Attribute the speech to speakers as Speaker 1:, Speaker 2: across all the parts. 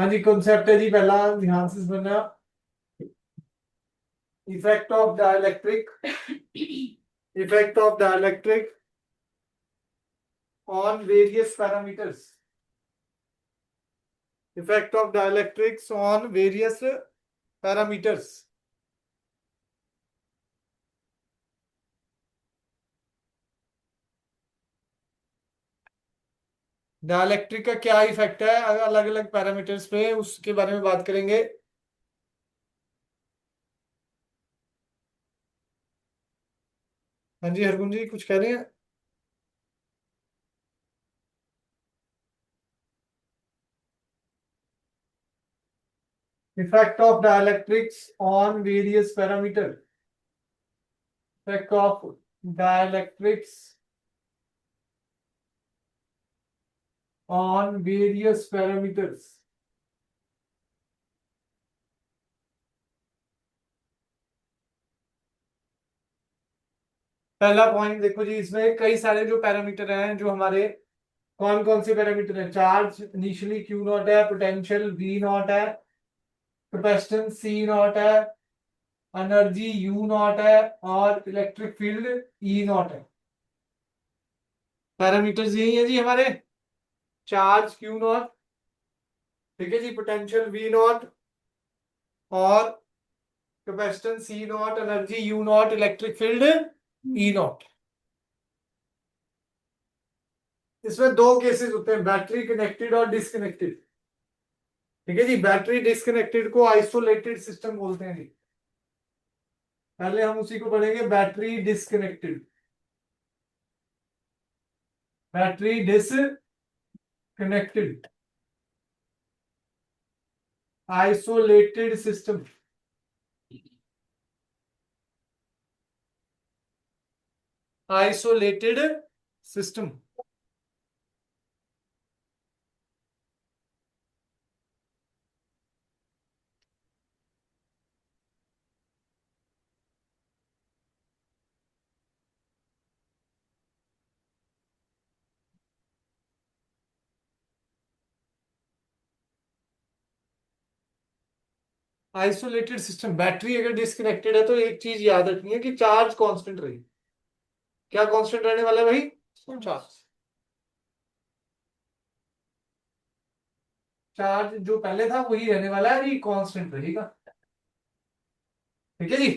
Speaker 1: हाँ जी, कॉन्सेप्ट है जी पहला, ध्यान से समझना। Effect of dielectric, effect of dielectric on various parameters, effect of dielectrics on various parameters. Dielectric का क्या इफेक्ट है अलग अलग पैरामीटर्स पे, उसके बारे में बात करेंगे। हाँ जी हरगुन जी कुछ कह रहे हैं? Effect of dielectrics on various parameter, effect of dielectrics on various parameters. पहला पॉइंट देखो जी, इसमें कई सारे जो पैरामीटर हैं, जो हमारे कौन कौन से पैरामीटर हैं? चार्ज इनिशियली क्यू नॉट है, पोटेंशियल वी नॉट है, कैपेसिटेंस सी नॉट है, एनर्जी यू नॉट है, और इलेक्ट्रिक फील्ड ई नॉट है। पैरामीटर्स यही है जी हमारे, चार्ज क्यू नॉट, ठीक है जी, पोटेंशियल वी नॉट, और capacitance C naught, energy U naught, electric field E naught. इसमें दो केसेस होते हैं, बैटरी कनेक्टेड और डिसकनेक्टेड। ठीक है जी, बैटरी डिस्कनेक्टेड को आइसोलेटेड सिस्टम बोलते हैं जी। पहले हम उसी को पढ़ेंगे, battery disconnected, battery disconnected isolated system. Isolated system. Isolated system, battery अगर डिस्कनेक्टेड है तो एक चीज याद रखनी है कि चार्ज कांस्टेंट रही। क्या कांस्टेंट रहने वाला है भाई? चार्ज। चार्ज जो पहले था वही रहने वाला है, ये कांस्टेंट रहेगा। ठीक है जी।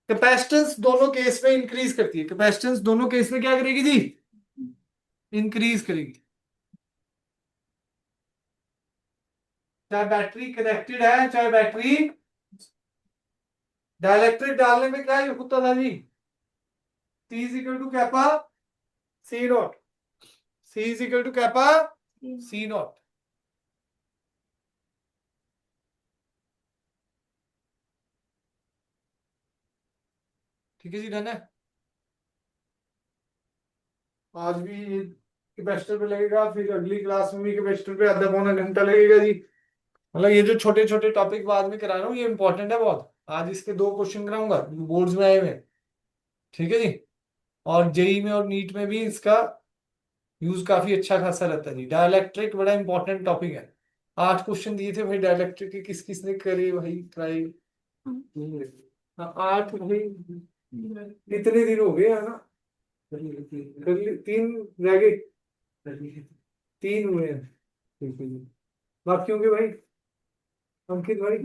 Speaker 1: कैपेसिटेंस दोनों केस में इंक्रीज करती है, कैपेसिटेंस दोनों केस में क्या करेगी जी? इंक्रीज करेगी। चाहे बैटरी कनेक्टेड है, चाहे बैटरी डाइलेक्ट्रिक डालने में क्या होता था जी? C is equal to kappa C naught, C is equal to kappa C naught. ठीक है जी, डन है। आज भी कैपेसिटर पे लगेगा, फिर अगली क्लास में भी कैपेसिटर पे आधा पौना घंटा लगेगा जी। मतलब ये जो छोटे छोटे टॉपिक बाद में करा रहा हूँ ये इंपॉर्टेंट है बहुत। आज इसके दो क्वेश्चन कराऊंगा, बोर्ड्स में आए हुए हैं। ठीक है जी। और जेई में और नीट में भी इसका यूज काफी अच्छा खासा रहता है जी। डाइलेक्ट्रिक बड़ा इंपॉर्टेंट टॉपिक है। 8 क्वेश्चन दिए थे भाई डाइलेक्ट्रिक के, किस किसने करे भाई ट्राई? हाँ 8 भाई, इतने दिन हो गए है ना। कर ली, 3 रह गए, 3 हुए हैं। ठीक है जी। बाकियों के भाई, अंकित भाई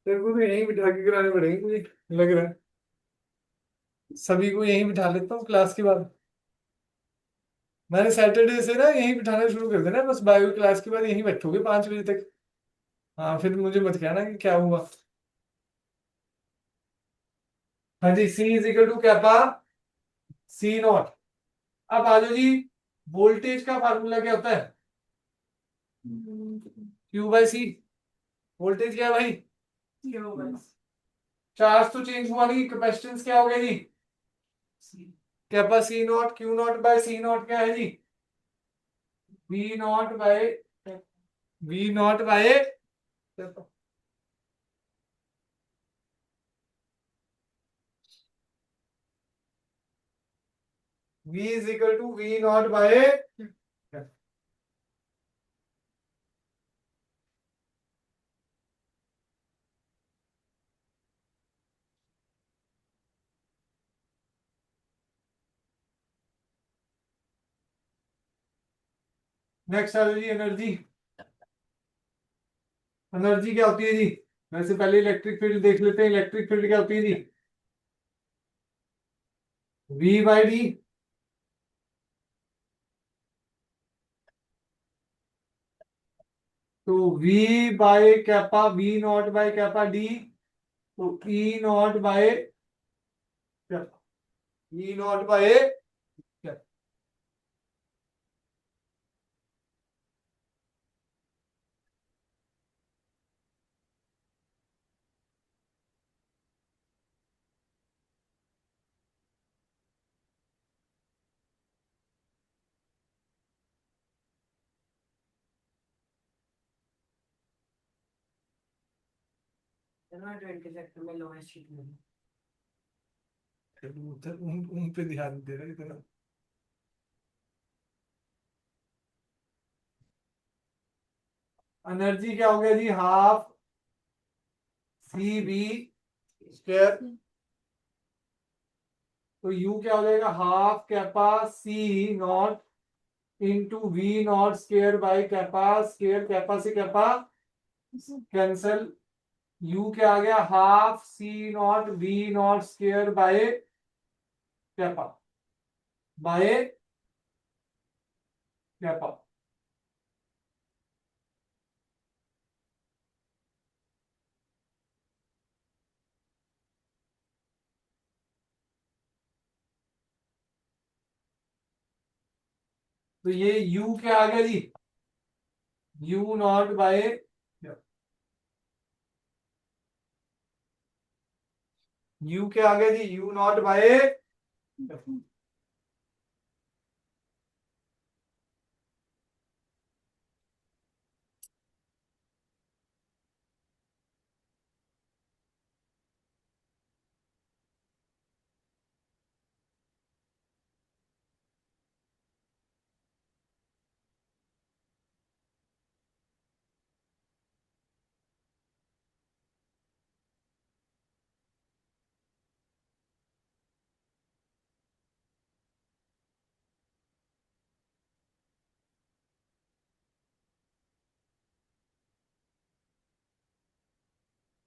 Speaker 1: तेरे को तो यहीं बिठा के कराने पड़ेंगे मुझे लग रहा है। सभी को यहीं बिठा लेता हूँ क्लास के बाद। मैंने सैटरडे से ना यहीं बिठाना शुरू कर देना, बस बायो क्लास के बाद यहीं बैठोगे 5 बजे तक। हाँ फिर मुझे मत कहना कि क्या हुआ। हाँ जी, C is equal to kappa C naught. अब आ जाओ जी, वोल्टेज का फार्मूला क्या होता है? Q by C. वोल्टेज क्या है भाई? चार्ज तो चेंज हुआ नहीं, कैपेसिटेंस क्या हो गया जी? Kappa C naught, Q naught by C naught क्या है जी? V naught by, V naught by, V is equal to V naught by next आ जाओ जी, एनर्जी। एनर्जी क्या होती है जी? वैसे पहले इलेक्ट्रिक फील्ड देख लेते हैं। इलेक्ट्रिक फील्ड क्या होती है जी? V by D. तो V by kappa, V naught by kappa D, तो E naught by kappa, E naught by kappa. उधर उन पे ध्यान दे रहा है इतना। एनर्जी क्या हो गया जी? Half C B square. तो यू क्या हो जाएगा? Half kappa C naught into V naught square by kappa square. Kappa से कैपा कैंसल। यू क्या आ गया? Half C naught V naught square by kappa by kappa. तो ये यू क्या आ गया जी? यू नॉट बाय, यू क्या आ गया जी? U naught by.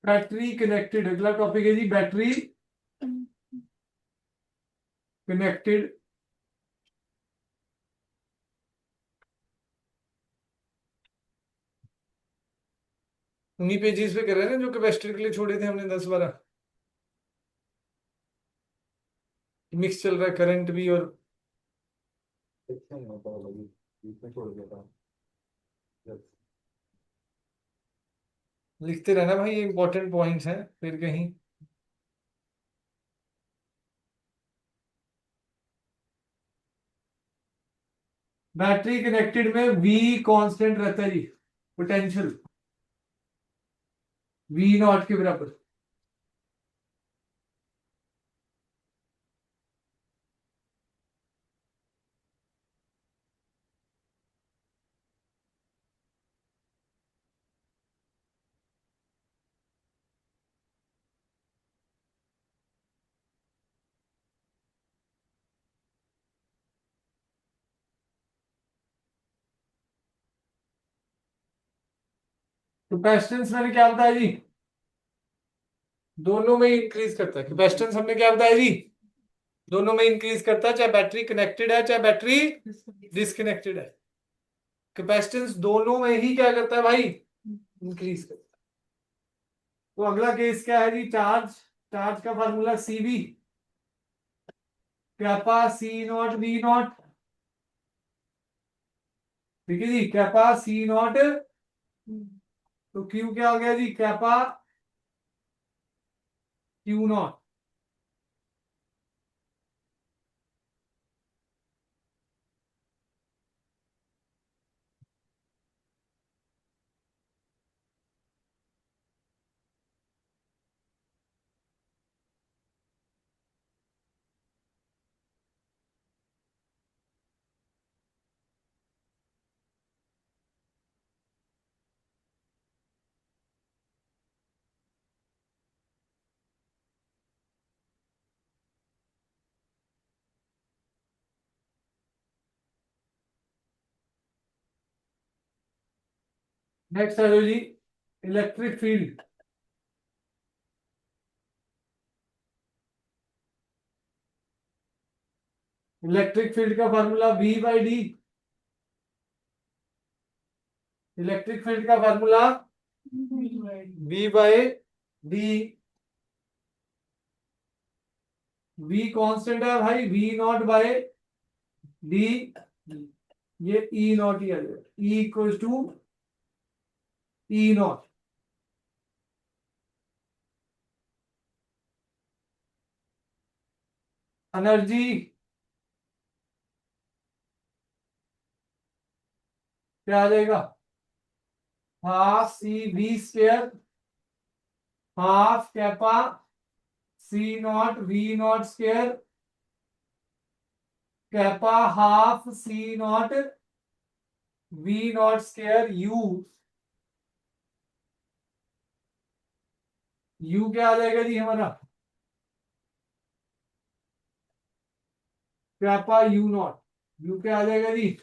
Speaker 1: Battery connected, अगला टॉपिक है जी बैटरी कनेक्टेड। उन्हीं पेजेस पे कर रहे हैं ना जो कैपेसिटर के लिए छोड़े थे हमने 10-12। मिक्स चल रहा है करंट भी और लिखते रहना भाई, ये इंपॉर्टेंट पॉइंट्स हैं फिर कहीं। बैटरी कनेक्टेड में वी कांस्टेंट रहता है जी, पोटेंशियल वी नॉट के बराबर। तो कैपेसिटेंस मैंने क्या बताया जी? दोनों में इंक्रीज करता है कैपेसिटेंस, हमने क्या बताया जी? दोनों में इंक्रीज करता है, चाहे बैटरी कनेक्टेड है चाहे बैटरी डिस्कनेक्टेड है। कैपेसिटेंस दोनों में ही क्या करता है भाई? इंक्रीज करता है। तो अगला केस क्या है जी? चार्ज। चार्ज का formula CB kappa C naught V naught. ठीक है जी, कैपा सी नॉट। तो क्यू क्या हो गया जी? Kappa Q naught. नेक्स्ट है जी इलेक्ट्रिक फील्ड। इलेक्ट्रिक फील्ड का formula V by D. Electric field का formula V by D. V constant है भाई, V नॉट बाय डी। ये E नॉट ही आ जाएगा, E equal to E naught. Energy क्या आ जाएगा, half C V square, half kappa C naught V naught square, kappa half C naught V naught square U. U क्या आ जाएगा जी हमारा, कैपा यू नॉट। यू क्या आ जाएगा जी,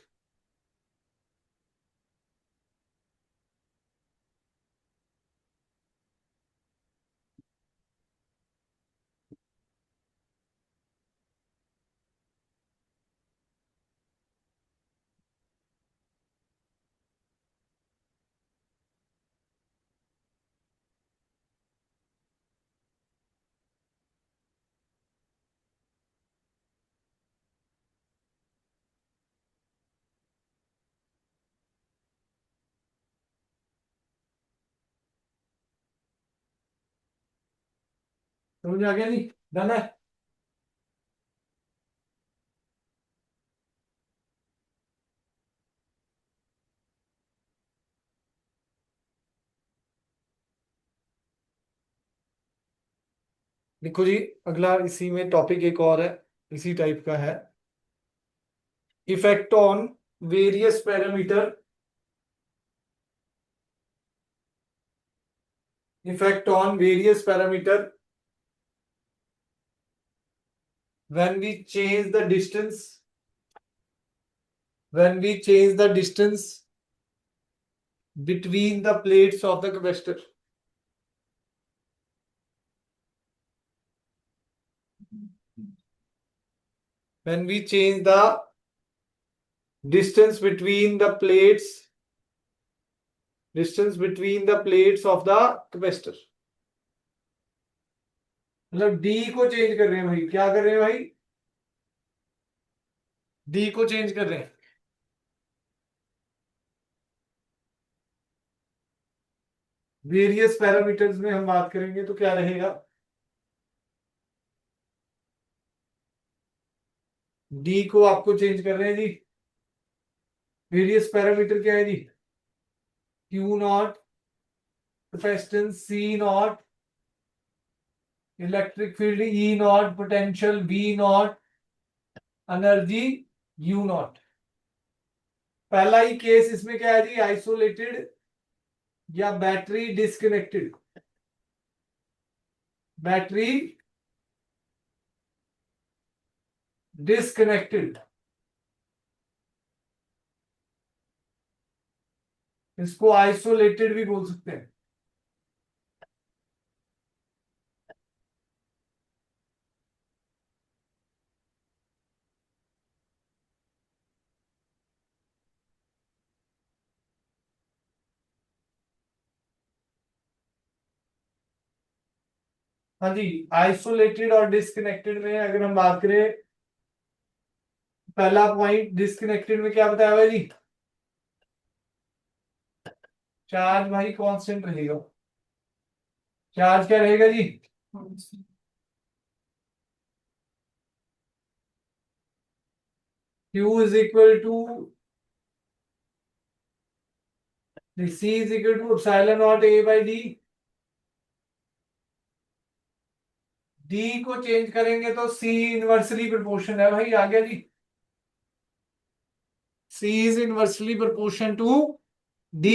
Speaker 1: समझ आ गया जी, डन है। देखो जी, अगला इसी में टॉपिक एक और है, इसी टाइप का है। Effect on various parameter, effect on various parameter when we change the distance, when we change the distance between the plates of the capacitor। When we change the distance between the plates, distance between the plates of the capacitor, मतलब D को change कर रहे हैं भाई, क्या कर रहे हैं भाई, डी को चेंज कर रहे हैं। वेरियस पैरामीटर्स में हम बात करेंगे तो क्या रहेगा, डी को आपको चेंज कर रहे हैं जी। वेरियस पैरामीटर क्या है जी, Q naught, capacitance C naught, electric field E naught, potential B naught, energy U naught. पहला ही केस इसमें क्या है जी, आइसोलेटेड या बैटरी डिस्कनेक्टेड। बैटरी डिस्कनेक्टेड, इसको आइसोलेटेड भी बोल सकते हैं। हाँ जी, आइसोलेटेड और डिस्कनेक्टेड में अगर हम बात करें, पहला पॉइंट डिस्कनेक्टेड में क्या बताया हुआ है जी, चार्ज भाई कांस्टेंट रहेगा। चार्ज क्या रहेगा जी, Q is equal to C is equal to epsilon naught A by D. D को चेंज करेंगे तो C इनवर्सली प्रोपोर्शन है भाई, आ गया जी। C is inversely proportion to D।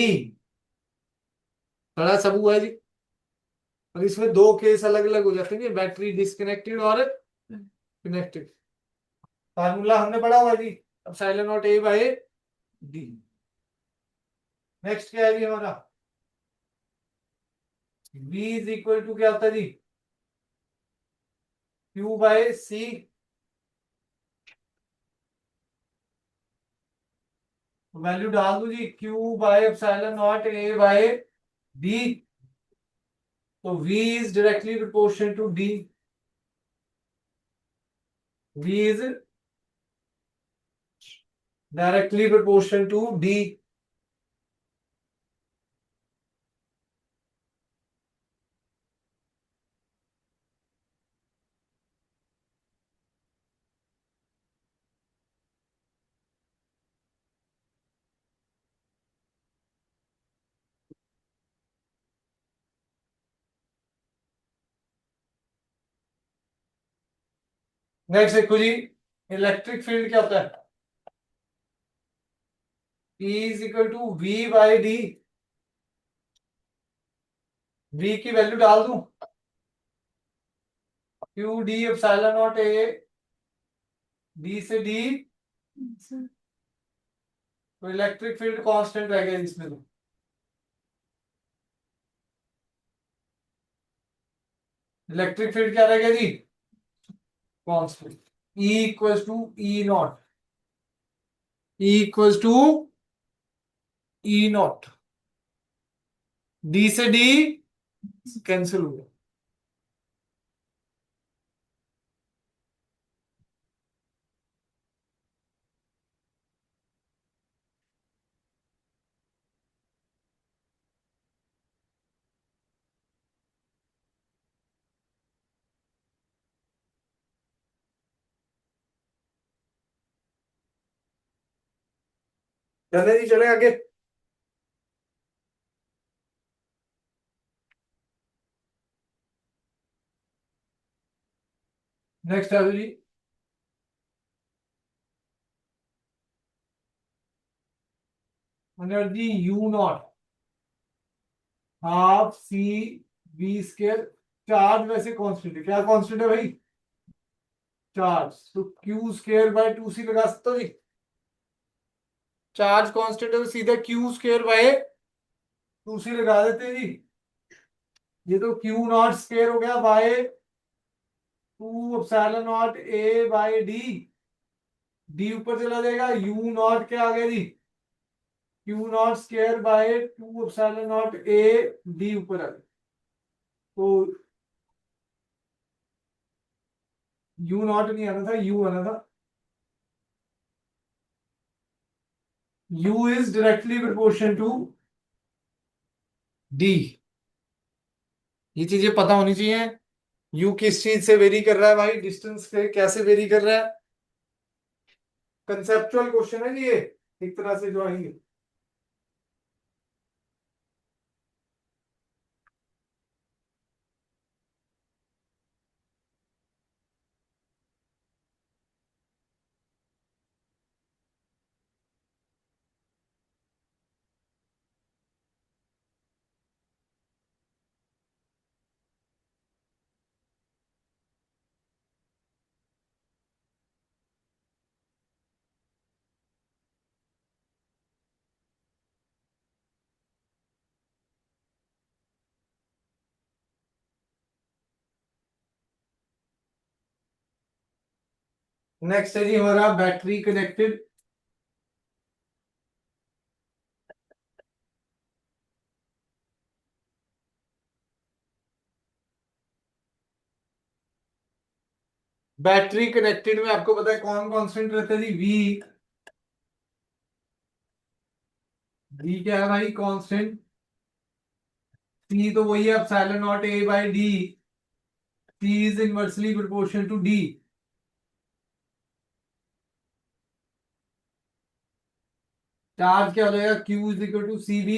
Speaker 1: बड़ा सब हुआ है जी। और इसमें दो केस अलग अलग हो जाते हैं, बैटरी डिस्कनेक्टेड और कनेक्टेड। फार्मूला हमने पढ़ा हुआ जी, epsilon naught A by D. Next क्या है जी हमारा, V इज इक्वल टू क्या होता है जी, Q बाय सी। वैल्यू डाल दू जी, Q by epsilon naught A by D। तो V is directly proportional to D। V is directly proportional to D। Next देखो जी, इलेक्ट्रिक फील्ड क्या होता है, E is equal to V by D। V की वैल्यू डाल दूं, Q D epsilon naught A, D से D। तो इलेक्ट्रिक फील्ड कांस्टेंट रह गया इसमें, तो इलेक्ट्रिक फील्ड क्या रह गया जी, constant. E equals to E naught, E equals to E naught, D से D कैंसिल हो गया। चले जी, चले आगे। नेक्स्ट है जी, energy U naught half C V square. Charge वैसे कांस्टेंट है, क्या कांस्टेंट है भाई, चार्ज। तो Q स्क्वायर बाय 2C लगा सकते हो जी, चार्ज कांस्टेंट है तो सीधा Q स्क्वायर बाय 2C लगा देते हैं जी। ये तो Q नॉट स्क्वायर हो गया by 2 epsilon naught A by D। D ऊपर चला जाएगा, U नॉट क्या आ गया जी, Q not square bye 2 epsilon naught A D ऊपर आ गया। तो U नॉट नहीं आना था, U आना था। U is directly proportion to D। ये चीजें पता होनी चाहिए। U किस चीज से वेरी कर रहा है भाई, डिस्टेंस से कैसे वेरी कर रहा है, कंसेप्चुअल क्वेश्चन है जी ये, एक तरह से जो आएंगे। नेक्स्ट है जी हमारा बैटरी कनेक्टेड। बैटरी कनेक्टेड में आपको पता है कौन कांस्टेंट रहता है जी, V क्या है भाई कांस्टेंट, C तो वही है epsilon naught A by D। C is inversely proportional to D। Charge क्या हो जाएगा, Q is equal to CV।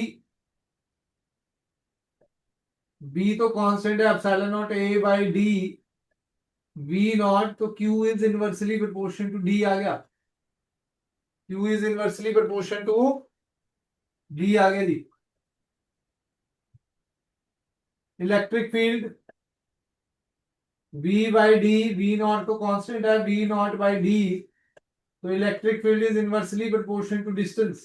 Speaker 1: B तो कांस्टेंट है epsilon naught A by D। V naught तो Q is inversely proportional to D आ गया, Q is inversely proportional to D आ गया जी। Electric field V by D, V naught तो constant है, V नॉट बाई D। तो electric field is inversely proportional to distance.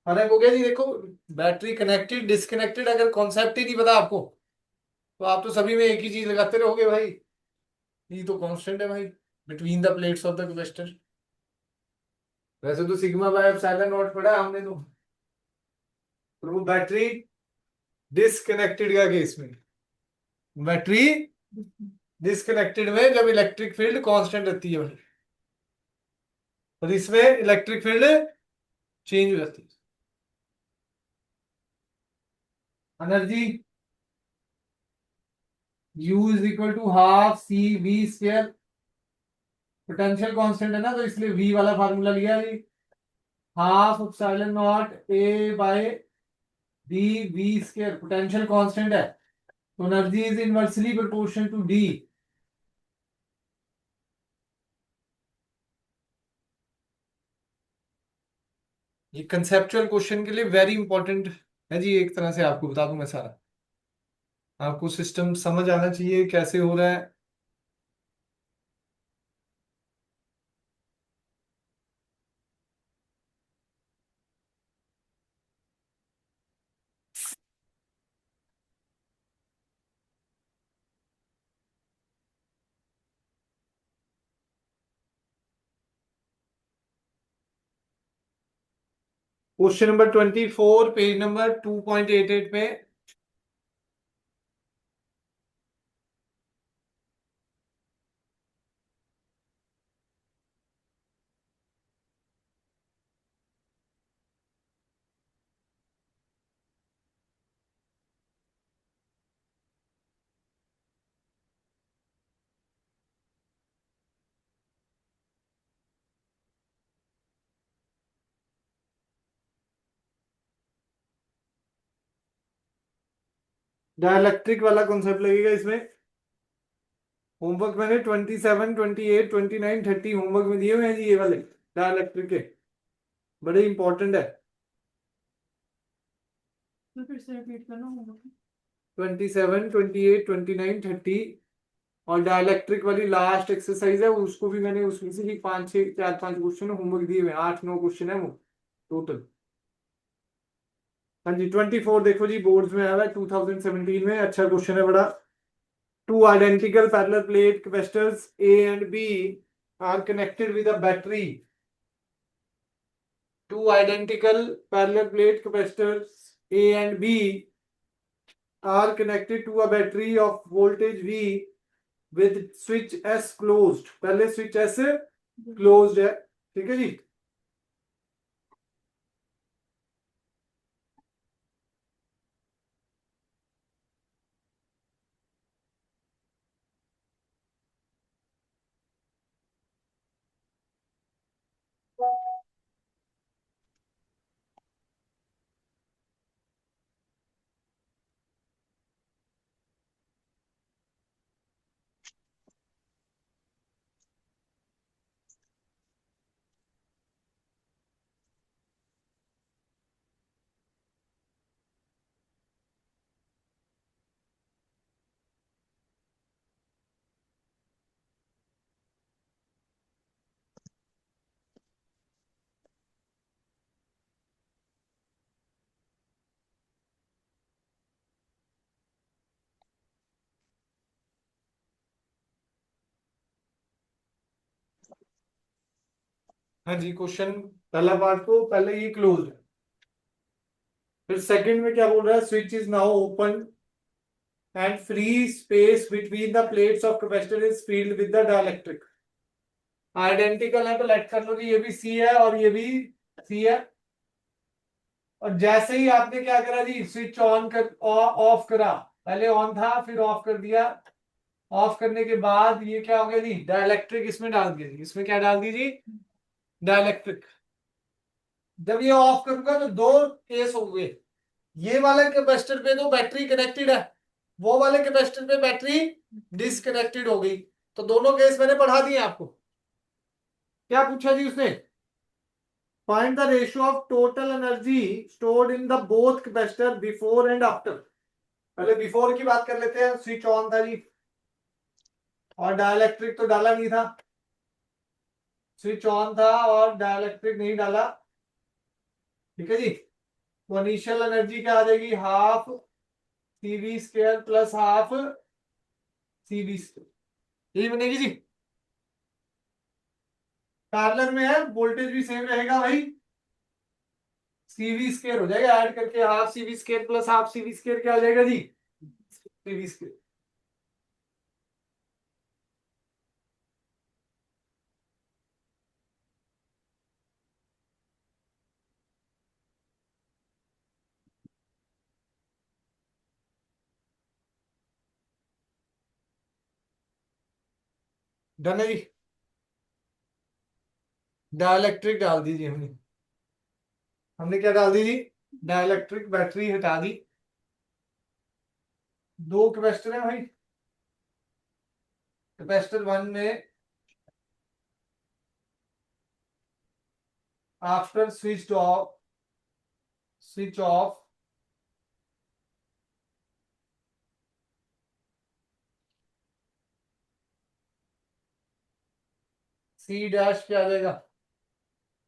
Speaker 1: फर्क हो गया जी। देखो, बैटरी कनेक्टेड डिस्कनेक्टेड अगर कॉन्सेप्ट ही नहीं पता आपको, तो आप तो सभी में एक ही चीज लगाते रहोगे भाई। ये तो कांस्टेंट है भाई, between the plates of the capacitor. वैसे तो सिग्मा बाय एप्सिलॉन नॉट पढ़ा है हमने तो, पर वो बैटरी डिस्कनेक्टेड का केस में, बैटरी डिस्कनेक्टेड में जब इलेक्ट्रिक फील्ड कांस्टेंट रहती है भाई, और इसमें इलेक्ट्रिक फील्ड चेंज हो जाती है। Energy U is equal to half C V square. Potential constant है ना, तो इसलिए V वाला फार्मूला लिया जी। Half epsilon naught A by D V square, potential constant है, तो energy is inversely proportional to D। ये कंसेप्चुअल क्वेश्चन के लिए वेरी इंपॉर्टेंट है जी। एक तरह से आपको बता दूं मैं सारा, आपको सिस्टम समझ आना चाहिए कैसे हो रहा है। क्वेश्चन नंबर 24 पेज नंबर 2.88 पे। डाइलेक्ट्रिक वाला कॉन्सेप्ट लगेगा इसमें। होमवर्क मैंने 27, 28, 29, 30 होमवर्क में दिए हुए हैं जी, ये वाले डाइलेक्ट्रिक के बड़े इंपॉर्टेंट है। तो फिर से रिपीट करना होगा। 27, 28, 29, 30 और डाइलेक्ट्रिक वाली लास्ट एक्सरसाइज है, उसको भी मैंने उसमें से ही 5 6 4 5 क्वेश्चन होमवर्क दिए हुए हैं, 8 9 क्वेश्चन है वो टोटल। हाँ जी 24 देखो जी, बोर्ड्स में आया है 2017 में, अच्छा क्वेश्चन है बड़ा। Two identical parallel plate capacitors A and B are connected with a battery. Two identical parallel plate capacitors A and B are connected to a battery of voltage V with switch S closed. पहले switch S closed है, ठीक है जी। हाँ जी, question पहला part को पहले ये close है, फिर सेकंड में क्या बोल रहा है, switch is now open and free space between the plates of capacitor is field with the dielectric. Identical है तो लेट कर लो कि ये भी सी है और ये भी सी है। और जैसे ही आपने क्या करा जी, स्विच ऑन कर ऑफ करा, पहले ऑन था फिर ऑफ कर दिया, ऑफ करने के बाद ये क्या हो गया जी, डाइलेक्ट्रिक इसमें डाल दिया जी। इसमें क्या डाल दी जी, डाइलेक्ट्रिक। जब ये ऑफ करूंगा तो दो केस होंगे, ये वाले कैपेसिटर पे तो बैटरी कनेक्टेड है, वो वाले कैपेसिटर पे बैटरी डिसकनेक्टेड हो गई। तो दोनों केस मैंने पढ़ा दिए आपको। क्या पूछा जी उसने, find the ratio of total energy stored in the both capacitor before and after. पहले बिफोर की बात कर लेते हैं, स्विच ऑन था जी और डाइलेक्ट्रिक तो डाला नहीं था, स्विच ऑन था और डाइलेक्ट्रिक नहीं डाला, ठीक है जी। तो इनिशियल एनर्जी क्या आ जाएगी, half CV square plus half CV square, यही बनेगी जी। पैरेलल में है, वोल्टेज भी सेम रहेगा भाई, CV स्क्वायर हो जाएगा, ऐड करके half CV square plus half CV square क्या हो जाएगा जी, CV स्क्वायर। डन है जी। डाइलेक्ट्रिक डाल दीजिए, हमने हमने क्या डाल दी जी, डाइलेक्ट्रिक बैटरी हटा दी। दो कैपेसिटर है भाई, कैपेसिटर वन में after switch off C dash क्या आ जाएगा,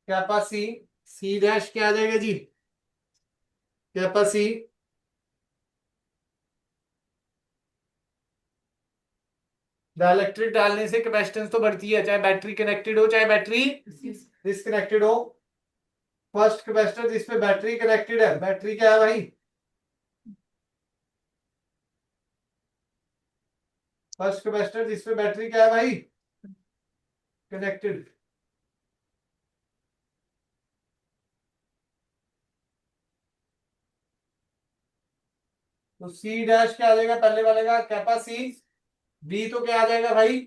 Speaker 1: कैपेसिटी सी डैश क्या आ जाएगा जी, कैपेसिटी डाइलेक्ट्रिक डालने से कैपेसिटेंस तो बढ़ती है, चाहे बैटरी कनेक्टेड हो चाहे बैटरी डिसकनेक्टेड हो। फर्स्ट कैपेसिटर जिसपे बैटरी कनेक्टेड है, बैटरी क्या है भाई, फर्स्ट कैपेसिटर जिसपे बैटरी क्या है भाई, कनेक्टेड। तो सी डैश क्या आ जाएगा पहले वाले का, कैपेसिटी। बी तो क्या आ जाएगा भाई,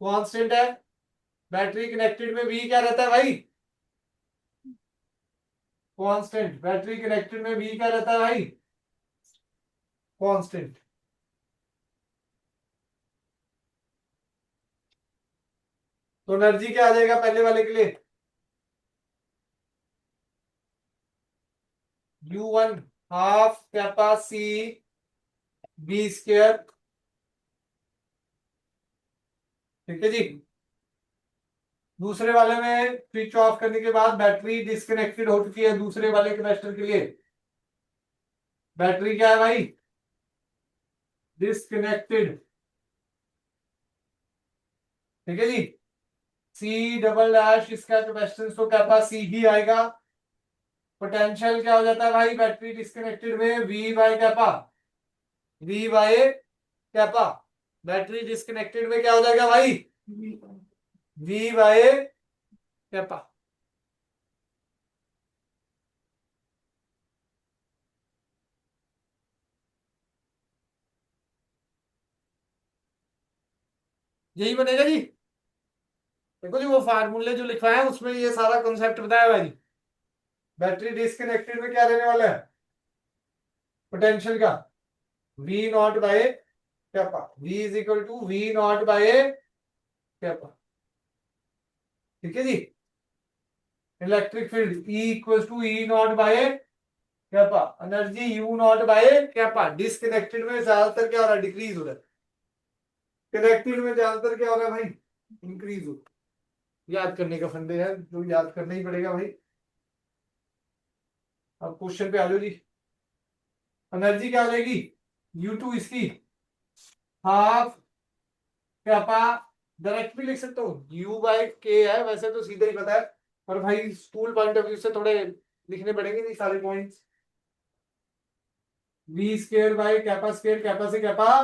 Speaker 1: कांस्टेंट है, बैटरी कनेक्टेड में बी क्या रहता है भाई, कांस्टेंट। बैटरी कनेक्टेड में बी क्या रहता है भाई, कांस्टेंट। तो एनर्जी क्या आ जाएगा पहले वाले के लिए, U1 half capacity B square, ठीक है जी। दूसरे वाले में स्विच ऑफ करने के बाद बैटरी डिस्कनेक्टेड हो चुकी है, दूसरे वाले कैपेसिटर के लिए बैटरी क्या है भाई, डिस्कनेक्टेड, ठीक है जी। सी डबल डैश इसका कैपेसिटेंस तो कैपेसिटी ही आएगा। पोटेंशियल क्या हो जाता है भाई बैटरी डिस्कनेक्टेड में, V by kappa, V by kappa. Battery disconnected में क्या हो जाएगा भाई, वी बाई कैपा। यही बनेगा जी। देखो जी वो फार्मूले जो लिखवाए हैं उसमें ये सारा कॉन्सेप्ट बताया हुआ है जी। बैटरी डिस्कनेक्टेड में क्या रहने वाला है, पोटेंशियल का V naught by kappa, V is equal to V naught by kappa, ठीक है जी। Electric field E equal to E naught by kappa, energy U naught by kappa. Disconnected में ज्यादातर क्या हो रहा है, डिक्रीज हो रहा है, कनेक्टेड में ज्यादातर क्या हो रहा है भाई, इंक्रीज हो। याद करने का फंडे है जो याद करना ही पड़ेगा भाई। अब क्वेश्चन पे आ जाओ जी। एनर्जी क्या हो जाएगी, U2 इसकी हाफ कैपा, डायरेक्ट भी लिख सकते हो, U बाय के है, वैसे तो सीधा ही पता है, पर भाई स्कूल पॉइंट ऑफ व्यू से थोड़े लिखने पड़ेंगे नहीं सारे points. V square by kappa square, kappa से कैपा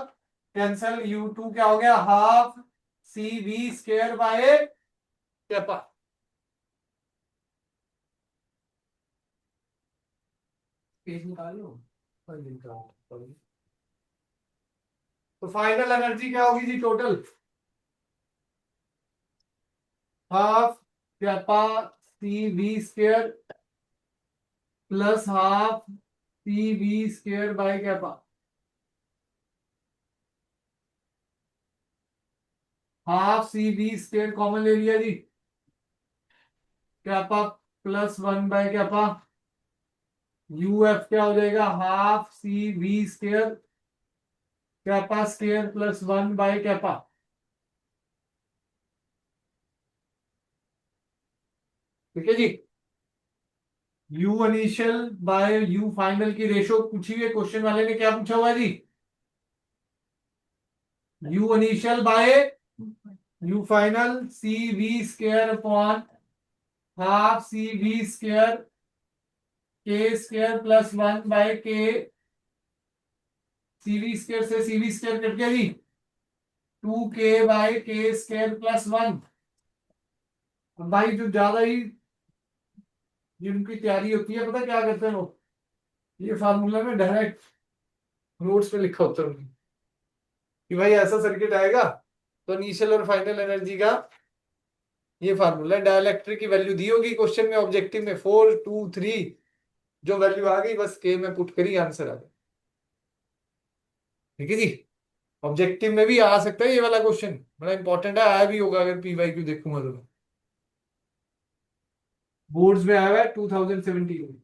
Speaker 1: कैंसल, U2 क्या हो गया, half C V square by kappa. Page निकाल लो, पर निकाल। तो फाइनल एनर्जी क्या होगी जी total, half kappa C V square plus half C V square by kappa, half C V square common ले लिया जी, kappa plus one by kappa, U F क्या हो जाएगा, half C V square kappa square plus one by kappa, ठीक है जी। U initial by U final की रेशो पूछी हुई है, क्वेश्चन वाले ने क्या पूछा हुआ है जी? U initial by U final C V square upon half C V square K square plus one by K, C V square से सी वी स्क्वायर कट गया जी, 2k/k² + 1। अब भाई जो ज्यादा ही जिनकी तैयारी होती है, पता क्या करते हैं लोग, ये फार्मूला में डायरेक्ट नोट्स पे लिखा होता है उनकी, कि भाई ऐसा सर्किट आएगा तो इनिशियल और फाइनल एनर्जी का ये फार्मूला है। डाइलेक्ट्रिक की वैल्यू दी होगी क्वेश्चन में, ऑब्जेक्टिव में 4 2 3, जो वैल्यू आ गई बस के में पुट करी, आंसर आ गया। ठीक है जी। ऑब्जेक्टिव में भी आ सकता है ये वाला क्वेश्चन, बड़ा इंपॉर्टेंट है, आया भी होगा अगर पीवाईक्यू देखूंगा तो। बोर्ड्स में आया हुआ है 2017 में।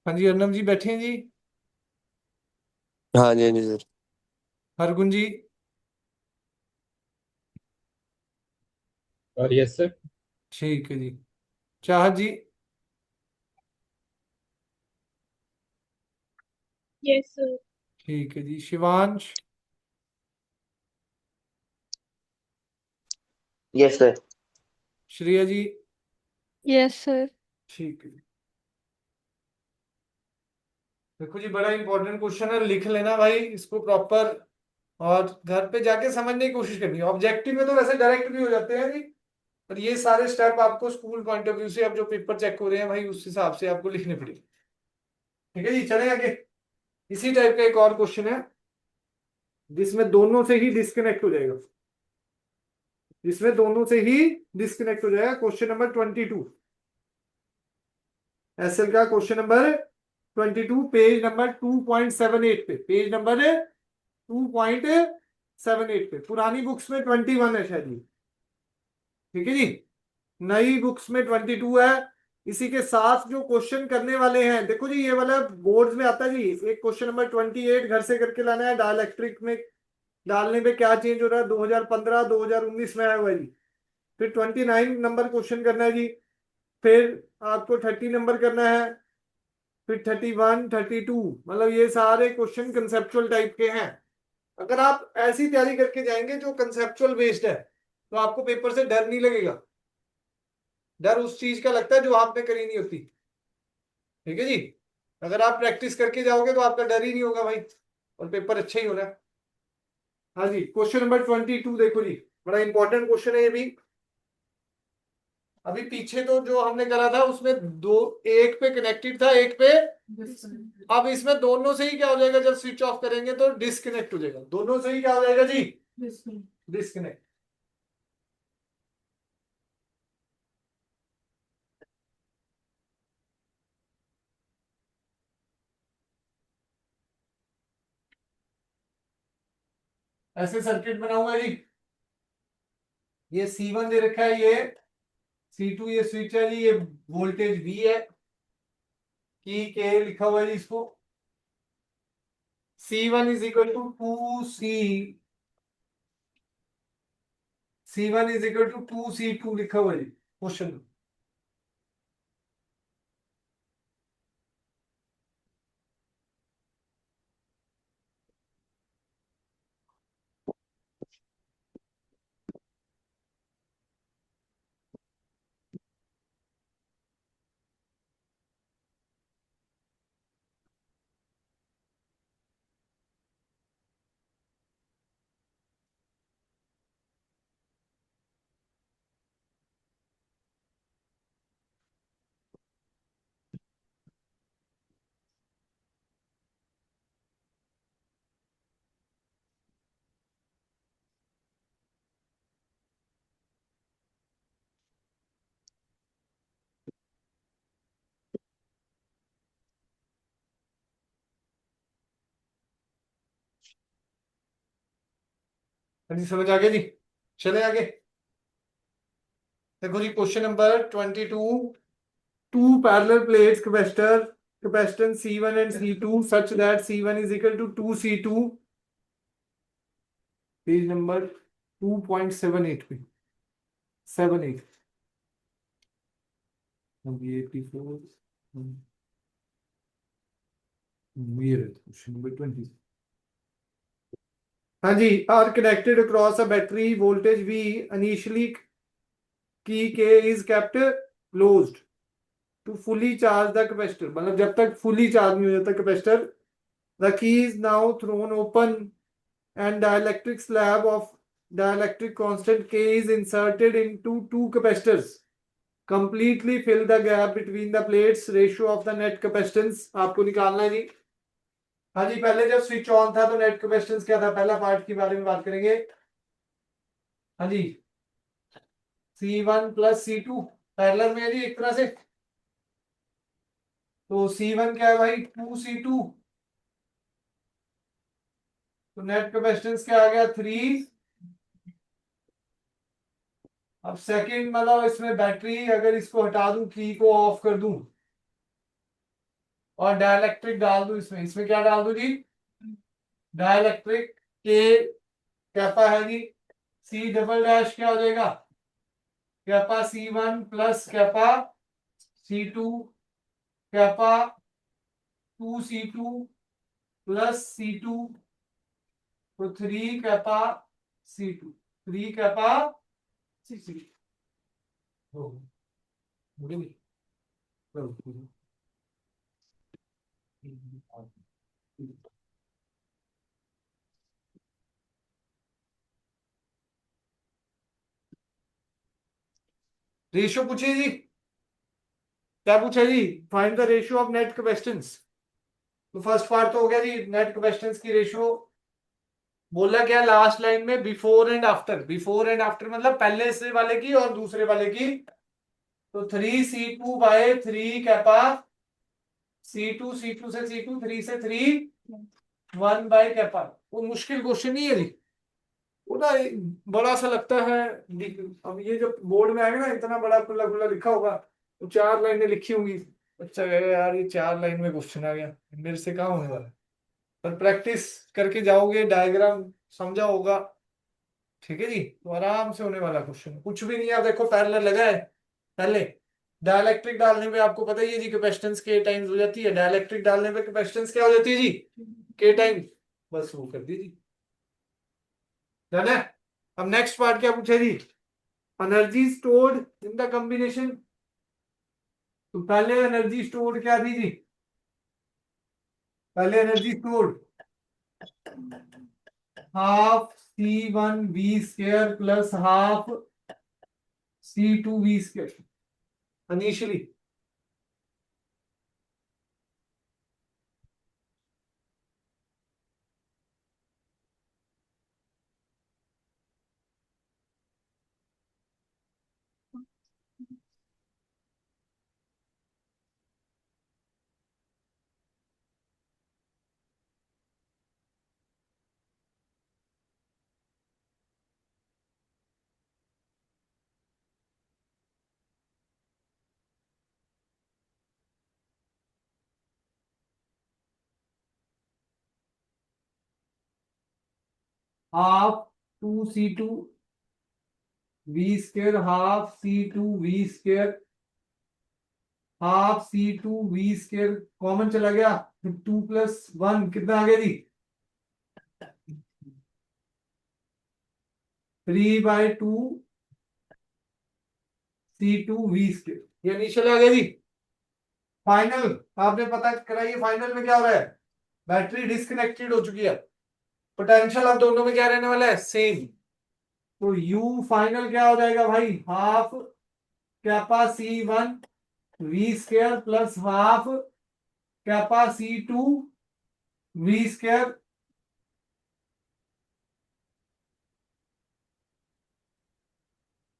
Speaker 1: हाँ जी, अर्नब जी बैठे हैं जी।
Speaker 2: हाँ जी, हाँ जी सर।
Speaker 1: हरगुन जी।
Speaker 3: और यस सर।
Speaker 1: ठीक है जी। चाहत जी।
Speaker 4: Yes sir.
Speaker 1: ठीक है जी। Shivansh.
Speaker 2: Yes sir.
Speaker 1: Shreya ji.
Speaker 4: Yes sir.
Speaker 1: ठीक है जी। देखो जी, बड़ा इंपॉर्टेंट क्वेश्चन है, लिख लेना भाई इसको प्रॉपर, और घर पे जाके समझने की कोशिश करनी है। ऑब्जेक्टिव में तो वैसे डायरेक्ट भी हो जाते हैं जी, पर ये सारे स्टेप आपको स्कूल पॉइंट ऑफ व्यू से, अब जो पेपर चेक हो रहे हैं भाई, उस हिसाब से आपको लिखने पड़ेंगे। ठीक है जी, चलें आगे। इसी टाइप का एक और क्वेश्चन है जिसमें दोनों से ही डिस्कनेक्ट हो जाएगा, जिसमें दोनों से ही डिस्कनेक्ट हो जाएगा। क्वेश्चन नंबर 22, एसएल का क्वेश्चन नंबर 22, पेज नंबर 2.78 पे, पेज नंबर 2.78 पे। पुरानी बुक्स में 21 है शायद ये। ठीक है जी। नई बुक्स में 22 है। इसी के साथ जो क्वेश्चन करने वाले हैं, देखो जी, ये वाला बोर्ड्स में आता है जी। एक क्वेश्चन नंबर 28 घर से करके लाना है, डाइलेक्ट्रिक में डालने पे क्या चेंज हो रहा है, 2015 2019 में आया हुआ है जी। फिर 29 नंबर क्वेश्चन करना है जी। फिर आपको 30 नंबर करना है, फिर 31 32, मतलब ये सारे क्वेश्चन कंसेप्चुअल टाइप के हैं। अगर आप ऐसी तैयारी करके जाएंगे जो कंसेप्चुअल बेस्ड है, तो आपको पेपर से डर नहीं लगेगा। डर उस चीज का लगता है जो आपने करी नहीं होती। ठीक है जी। अगर आप प्रैक्टिस करके जाओगे तो आपका डर ही नहीं होगा भाई, और पेपर अच्छा ही होना है। हाँ जी, क्वेश्चन नंबर 22 देखो जी, बड़ा इंपॉर्टेंट क्वेश्चन है ये भी। अभी पीछे तो जो हमने करा था उसमें दो, एक पे कनेक्टेड था, एक पे, अब इसमें दोनों से ही क्या हो जाएगा, जब स्विच ऑफ करेंगे तो डिस्कनेक्ट हो जाएगा। दोनों से ही क्या हो जाएगा जी, डिस्कनेक्ट। ऐसे सर्किट बनाऊंगा जी। ये C1 दे रखा है, ये C2 ये स्विच है जी, ये वोल्टेज V है, की के लिखा हुआ है जी इसको। C1 is equal to 2C2 लिखा हुआ है जी क्वेश्चन। हाँ जी, समझ आ गया जी। चले आगे। देखो जी, question number 22। Two parallel plates capacitance C1 and C2 such that C1 is equal to 2C2, page number 2.78 पे 78 अभी 84 ये क्वेश्चन नंबर 20। हाँ जी, are connected across a battery voltage V initially key key is kept closed to fully charge the capacitor, मतलब जब तक fully charge नहीं हो जाता capacitor, the key is now thrown open and dielectric slab of dielectric constant K is inserted into two capacitors. Completely fill the gap between the plates. Ratio of the net capacitance आपको निकालना है जी। हाँ जी, पहले जब switch on था तो net capacitance क्या था, पहला पार्ट के बारे में बात करेंगे। हाँ जी, C1 प्लस C2 पैरेलल में है जी एक तरह से। तो C1 क्या है भाई, 2C2। तो नेट कैपेसिटेंस क्या आ गया, 3। अब सेकंड मतलब इसमें बैटरी अगर इसको हटा दूं, की को ऑफ कर दूं और डाइलेक्ट्रिक डाल दूं, इसमें क्या डाल दूं जी, डाइलेक्ट्रिक के कैपा है जी, सी डबल डैश क्या हो जाएगा, kappa C1 plus kappa C2, kappa 2C2 plus C2, तो 3 kappa C2, 3 kappa C2। Ratio पूछिए जी, क्या पूछा जी, find the ratio of net capacitance. तो फर्स्ट पार्ट तो हो गया जी, नेट कैपेसिटेंस की रेशियो। बोला क्या लास्ट लाइन में, before and after, before and after मतलब पहले से वाले की और दूसरे वाले की। तो 3C2/3 कैपा C2, C2 से C2, 3 से 3, 1/कैपा। वो मुश्किल क्वेश्चन नहीं है जी, वो ना बड़ा सा लगता है। अब ये जब बोर्ड में आएगा ना, इतना बड़ा खुला खुला लिखा होगा, तो 4 लाइनें लिखी होंगी, अच्छा यार ये 4 लाइन में क्वेश्चन आ गया, मेरे से कहाँ होने वाला है। पर प्रैक्टिस करके जाओगे, डायग्राम समझा होगा, ठीक है जी, तो आराम से होने वाला क्वेश्चन, कुछ भी नहीं है। आप देखो पैरेलल लगा है, पहले डाइलेक्ट्रिक डालने पे आपको पता ही है जी, कैपेसिटेंस के टाइम्स हो जाती है, डाइलेक्ट्रिक डालने पे कैपेसिटेंस क्या हो जाती है जी, के टाइम्स। बस वो कर दीजिए, डन है। अब नेक्स्ट पार्ट क्या पूछा जी, energy stored in the combination. तो पहले एनर्जी स्टोर्ड क्या थी जी, पहले energy stored half C1V² plus half C2V² initially. Half 2C2V² half C2V², half C2V² common चला गया, 2+1 कितना आ गया जी, 3/2C2V², ये इनिशियल आ गया जी। फाइनल आपने पता कराइए, फाइनल में क्या हो रहा है, बैटरी डिस्कनेक्टेड हो चुकी है, पोटेंशियल अब दोनों में क्या रहने वाला है, सेम। तो यू फाइनल क्या हो जाएगा भाई, half kappa C1V² plus half kappa C2V²।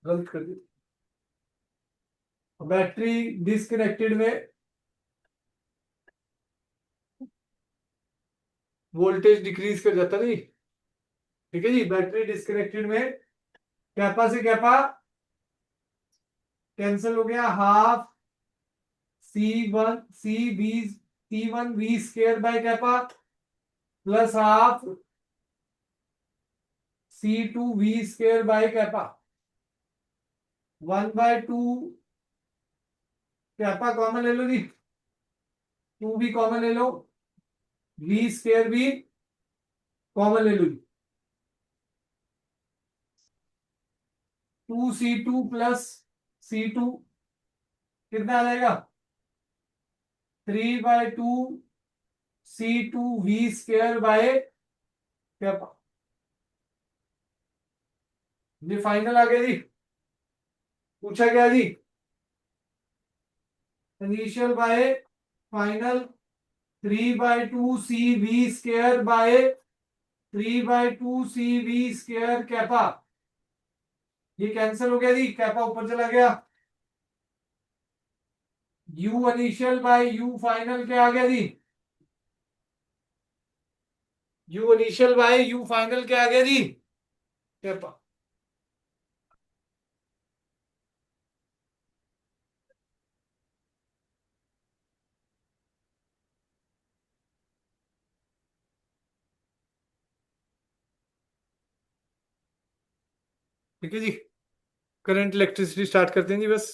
Speaker 1: गलत कर दिया, बैटरी डिस्कनेक्टेड में वोल्टेज डिक्रीज कर जाता नहीं, ठीक है जी। बैटरी डिस्कनेक्टेड में कैपा से कैपा कैंसिल हो गया, half C1 V square by kappa plus half C2 V square by kappa, 1/2 kappa common ले लो जी, 2 भी कॉमन ले लो, V स्क्वायर भी कॉमन ले लो जी, 2C2 प्लस C2 कितना आ जाएगा, 3/2 C2 V square by kappa. ये फाइनल आ गया जी। पूछा गया जी initial by final 3/2 CV square by 3/2 CV square kappa. ये कैंसिल हो गया जी, कैपा ऊपर चला गया, U initial by U final क्या आ गया जी, U initial by U final क्या आ गया जी, कैपा। ठीक है जी, करंट इलेक्ट्रिसिटी स्टार्ट करते हैं जी बस।